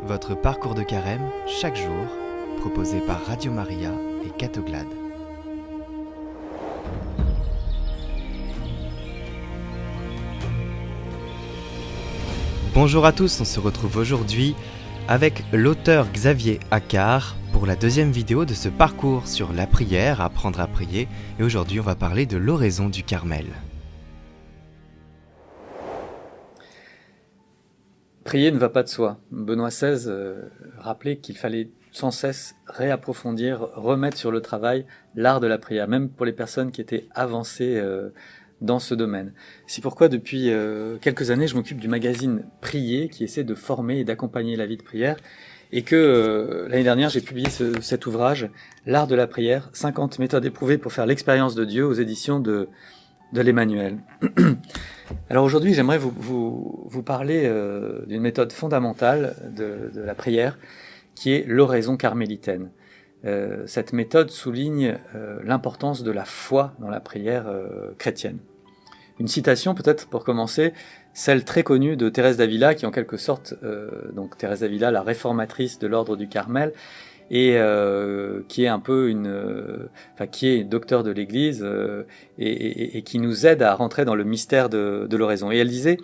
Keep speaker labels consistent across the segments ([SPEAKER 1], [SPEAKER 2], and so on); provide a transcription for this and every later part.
[SPEAKER 1] Votre parcours de carême, chaque jour, proposé par Radio Maria et Catoglade. Bonjour à tous, on se retrouve aujourd'hui avec l'auteur Xavier Accard pour la deuxième vidéo de ce parcours sur la prière, apprendre à prier. Et aujourd'hui, on va parler de l'oraison du Carmel.
[SPEAKER 2] Prier ne va pas de soi. Benoît XVI rappelait qu'il fallait sans cesse réapprofondir, remettre sur le travail l'art de la prière, même pour les personnes qui étaient avancées dans ce domaine. C'est pourquoi depuis quelques années, je m'occupe du magazine Prier, qui essaie de former et d'accompagner la vie de prière, et que l'année dernière, j'ai publié cet ouvrage, L'art de la prière, 50 méthodes éprouvées pour faire l'expérience de Dieu, aux éditions de l'Emmanuel. Alors aujourd'hui, j'aimerais vous parler d'une méthode fondamentale de la prière, qui est l'oraison carmélitaine. Cette méthode souligne l'importance de la foi dans la prière chrétienne. Une citation peut-être pour commencer, celle très connue de Thérèse d'Avila, qui en quelque sorte, donc Thérèse d'Avila, la réformatrice de l'ordre du Carmel, et qui est un peu qui est docteur de l'Église et qui nous aide à rentrer dans le mystère de l'oraison. Et elle disait,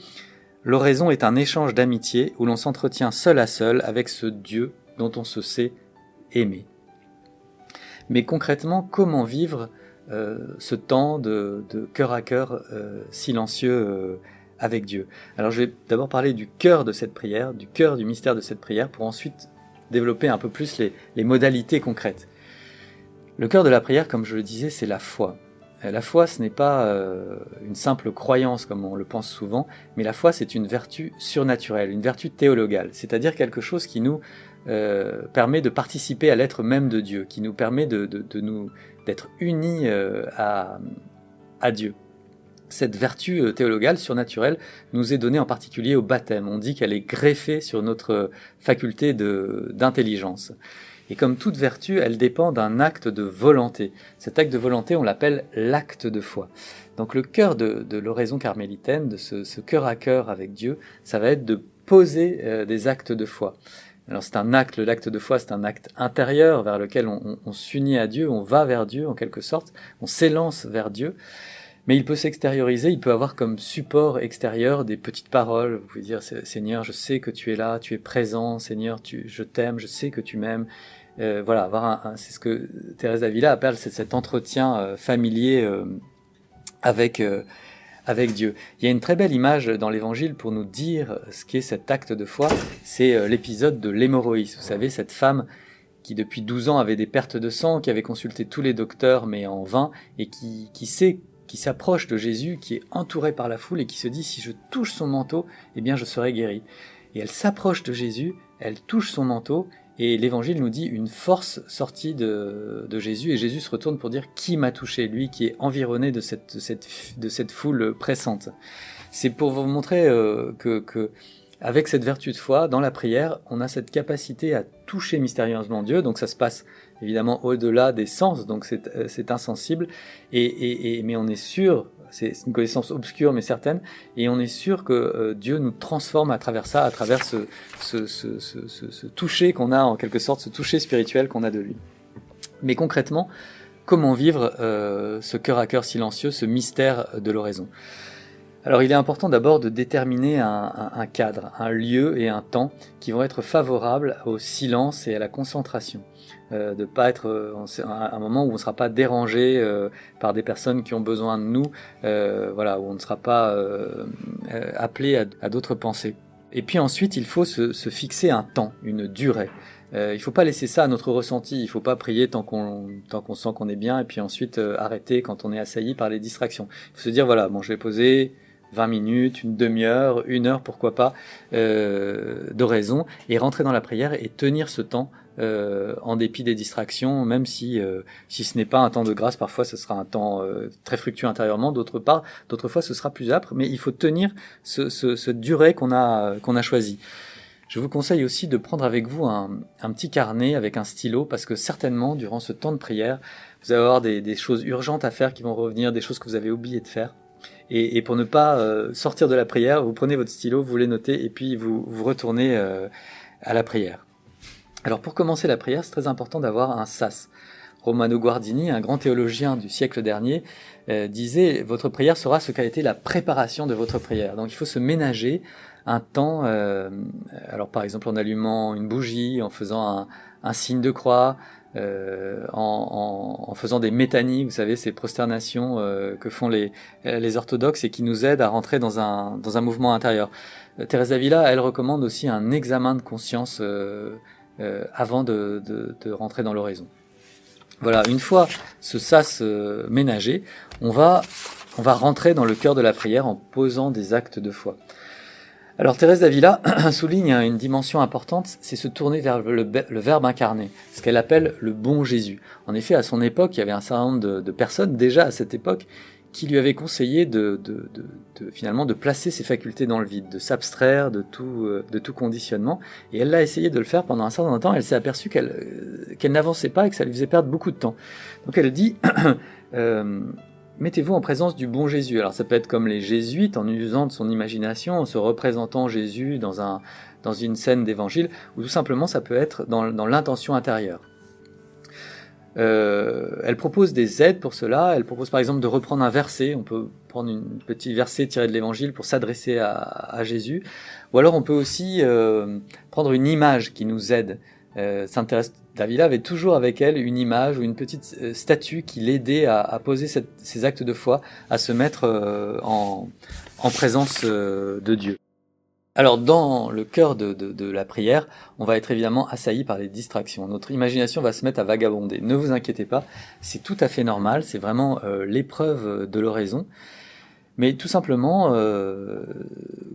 [SPEAKER 2] l'oraison est un échange d'amitié où l'on s'entretient seul à seul avec ce Dieu dont on se sait aimé. Mais concrètement, comment vivre ce temps de cœur à cœur silencieux avec Dieu? Alors je vais d'abord parler du cœur de cette prière, du cœur du mystère de cette prière, pour ensuite développer un peu plus les modalités concrètes. Le cœur de la prière, comme je le disais, c'est la foi. La foi, ce n'est pas une simple croyance comme on le pense souvent, mais la foi, c'est une vertu surnaturelle, une vertu théologale, c'est-à-dire quelque chose qui nous permet de participer à l'être même de Dieu, qui nous permet d'être unis à Dieu. Cette vertu théologale, surnaturelle, nous est donnée en particulier au baptême. On dit qu'elle est greffée sur notre faculté d'intelligence. Et comme toute vertu, elle dépend d'un acte de volonté. Cet acte de volonté, on l'appelle l'acte de foi. Donc le cœur de l'oraison carmélitaine, de ce cœur à cœur avec Dieu, ça va être de poser des actes de foi. Alors c'est un acte, l'acte de foi, c'est un acte intérieur vers lequel on s'unit à Dieu, on va vers Dieu en quelque sorte, on s'élance vers Dieu. Mais il peut s'extérioriser, il peut avoir comme support extérieur des petites paroles. Vous pouvez dire, Seigneur, je sais que tu es là, tu es présent, Seigneur, je t'aime, je sais que tu m'aimes. Voilà, avoir c'est ce que Thérèse d'Avila appelle cet entretien familier avec Dieu. Il y a une très belle image dans l'Évangile pour nous dire ce qu'est cet acte de foi. C'est l'épisode de l'hémorroïs. Vous savez, cette femme qui depuis 12 ans avait des pertes de sang, qui avait consulté tous les docteurs mais en vain, et qui s'approche de Jésus, qui est entouré par la foule et qui se dit, si je touche son manteau, eh bien je serai guéri. Et elle s'approche de Jésus, elle touche son manteau, et l'Évangile nous dit une force sortie de Jésus, et Jésus se retourne pour dire, qui m'a touché, lui qui est environné de cette foule pressante. C'est pour vous montrer que avec cette vertu de foi, dans la prière, on a cette capacité à toucher mystérieusement Dieu, donc ça se passe évidemment au-delà des sens, donc c'est insensible, mais on est sûr, c'est une connaissance obscure mais certaine, et on est sûr que Dieu nous transforme à travers ça, à travers ce toucher qu'on a en quelque sorte, ce toucher spirituel qu'on a de lui. Mais concrètement, comment vivre ce cœur à cœur silencieux, ce mystère de l'oraison ? Alors il est important d'abord de déterminer un cadre, un lieu et un temps qui vont être favorables au silence et à la concentration. De ne pas être à un moment où on ne sera pas dérangé par des personnes qui ont besoin de nous, où on ne sera pas appelé à d'autres pensées. Et puis ensuite, il faut se fixer un temps, une durée. Il ne faut pas laisser ça à notre ressenti, il ne faut pas prier tant qu'on sent qu'on est bien, et puis ensuite arrêter quand on est assailli par les distractions. Il faut se dire, voilà, bon, je vais poser 20 minutes, une demi-heure, une heure, pourquoi pas, d'oraison, et rentrer dans la prière et tenir ce temps en dépit des distractions, même si ce n'est pas un temps de grâce, parfois ce sera un temps très fructueux intérieurement, d'autres fois ce sera plus âpre, mais il faut tenir ce durée qu'on a choisi. Je vous conseille aussi de prendre avec vous un petit carnet avec un stylo, parce que certainement, durant ce temps de prière, vous allez avoir des choses urgentes à faire qui vont revenir, des choses que vous avez oublié de faire. Et pour ne pas sortir de la prière, vous prenez votre stylo, vous les notez et puis vous retournez à la prière. Alors pour commencer la prière, c'est très important d'avoir un sas. Romano Guardini, un grand théologien du siècle dernier, disait « Votre prière sera ce qu'a été la préparation de votre prière ». Donc il faut se ménager un temps, alors par exemple en allumant une bougie, en faisant un signe de croix, en faisant des métanies, vous savez, ces prosternations que font les orthodoxes et qui nous aident à rentrer dans un mouvement intérieur. Thérèse d'Avila, elle recommande aussi un examen de conscience avant de rentrer dans l'oraison. Voilà, une fois ce sas ménagé, on va rentrer dans le cœur de la prière en posant des actes de foi. Alors Thérèse d'Avila souligne une dimension importante, c'est se tourner vers le Verbe incarné, ce qu'elle appelle le bon Jésus. En effet, à son époque, il y avait un certain nombre de personnes, déjà à cette époque, qui lui avaient conseillé finalement de placer ses facultés dans le vide, de s'abstraire de tout conditionnement. Et elle a essayé de le faire pendant un certain temps, elle s'est aperçue qu'elle n'avançait pas et que ça lui faisait perdre beaucoup de temps. Donc elle dit... mettez-vous en présence du bon Jésus. Alors ça peut être comme les jésuites, en usant de son imagination, en se représentant Jésus dans une scène d'évangile, ou tout simplement ça peut être dans l'intention intérieure. Elle propose des aides pour cela. Elle propose par exemple de reprendre un verset. On peut prendre un petit verset tiré de l'évangile pour s'adresser à Jésus. Ou alors on peut aussi prendre une image qui nous aide. Sainte Thérèse d'Avila avait toujours avec elle une image ou une petite statue qui l'aidait à poser ses actes de foi, à se mettre en présence de Dieu. Alors dans le cœur de la prière, on va être évidemment assailli par les distractions. Notre imagination va se mettre à vagabonder. Ne vous inquiétez pas, c'est tout à fait normal, c'est vraiment l'épreuve de l'oraison. Mais tout simplement,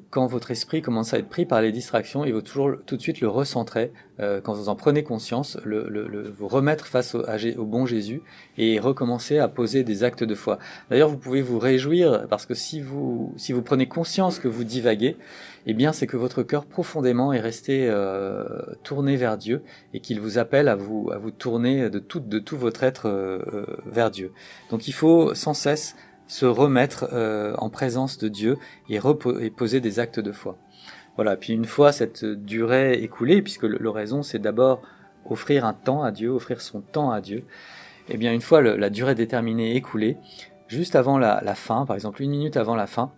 [SPEAKER 2] quand votre esprit commence à être pris par les distractions, il faut toujours tout de suite le recentrer, quand vous en prenez conscience, vous remettre face au bon Jésus et recommencer à poser des actes de foi. D'ailleurs, vous pouvez vous réjouir parce que si vous prenez conscience que vous divaguez, eh bien, c'est que votre cœur profondément est resté tourné vers Dieu et qu'il vous appelle à vous tourner de tout votre être vers Dieu. Donc, il faut sans cesse se remettre en présence de Dieu et poser des actes de foi. Voilà, puis une fois cette durée écoulée, puisque l'oraison c'est d'abord offrir un temps à Dieu, offrir son temps à Dieu, et bien une fois la durée déterminée écoulée, juste avant la fin, par exemple 1 minute avant la fin,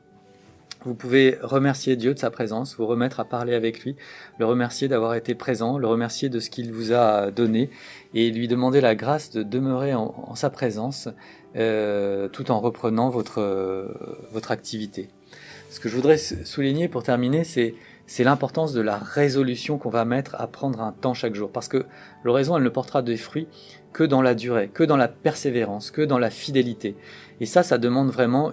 [SPEAKER 2] vous pouvez remercier Dieu de sa présence, vous remettre à parler avec lui, le remercier d'avoir été présent, le remercier de ce qu'il vous a donné et lui demander la grâce de demeurer en sa présence tout en reprenant votre activité. Ce que je voudrais souligner pour terminer, c'est l'importance de la résolution qu'on va mettre à prendre un temps chaque jour. Parce que l'oraison, elle ne portera des fruits que dans la durée, que dans la persévérance, que dans la fidélité. Et ça demande vraiment,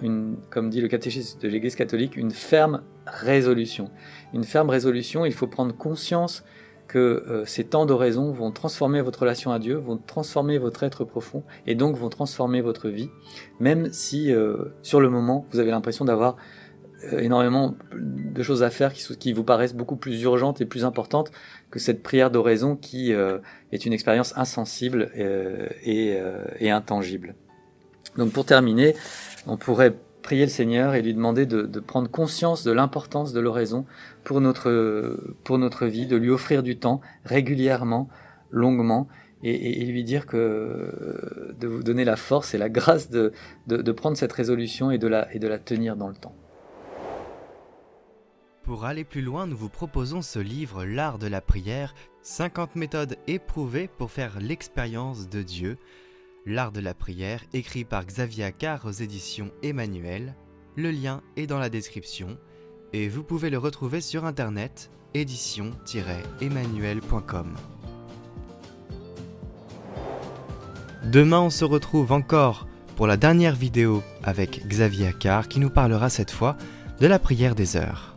[SPEAKER 2] comme dit le catéchisme de l'Église catholique, une ferme résolution. Une ferme résolution, il faut prendre conscience que ces temps d'oraison vont transformer votre relation à Dieu, vont transformer votre être profond, et donc vont transformer votre vie, même si sur le moment, vous avez l'impression d'avoir énormément de choses à faire qui vous paraissent beaucoup plus urgentes et plus importantes que cette prière d'oraison qui est une expérience insensible et intangible. Donc pour terminer, on pourrait prier le Seigneur et lui demander de prendre conscience de l'importance de l'oraison pour notre vie, de lui offrir du temps régulièrement, longuement, et lui dire de vous donner la force et la grâce de prendre cette résolution et de la tenir dans le temps.
[SPEAKER 1] Pour aller plus loin, nous vous proposons ce livre, L'Art de la prière, 50 méthodes éprouvées pour faire l'expérience de Dieu. L'Art de la prière, écrit par Xavier Accart aux éditions Emmanuel. Le lien est dans la description et vous pouvez le retrouver sur internet édition-emmanuel.com. Demain, on se retrouve encore pour la dernière vidéo avec Xavier Accart qui nous parlera cette fois de la prière des heures.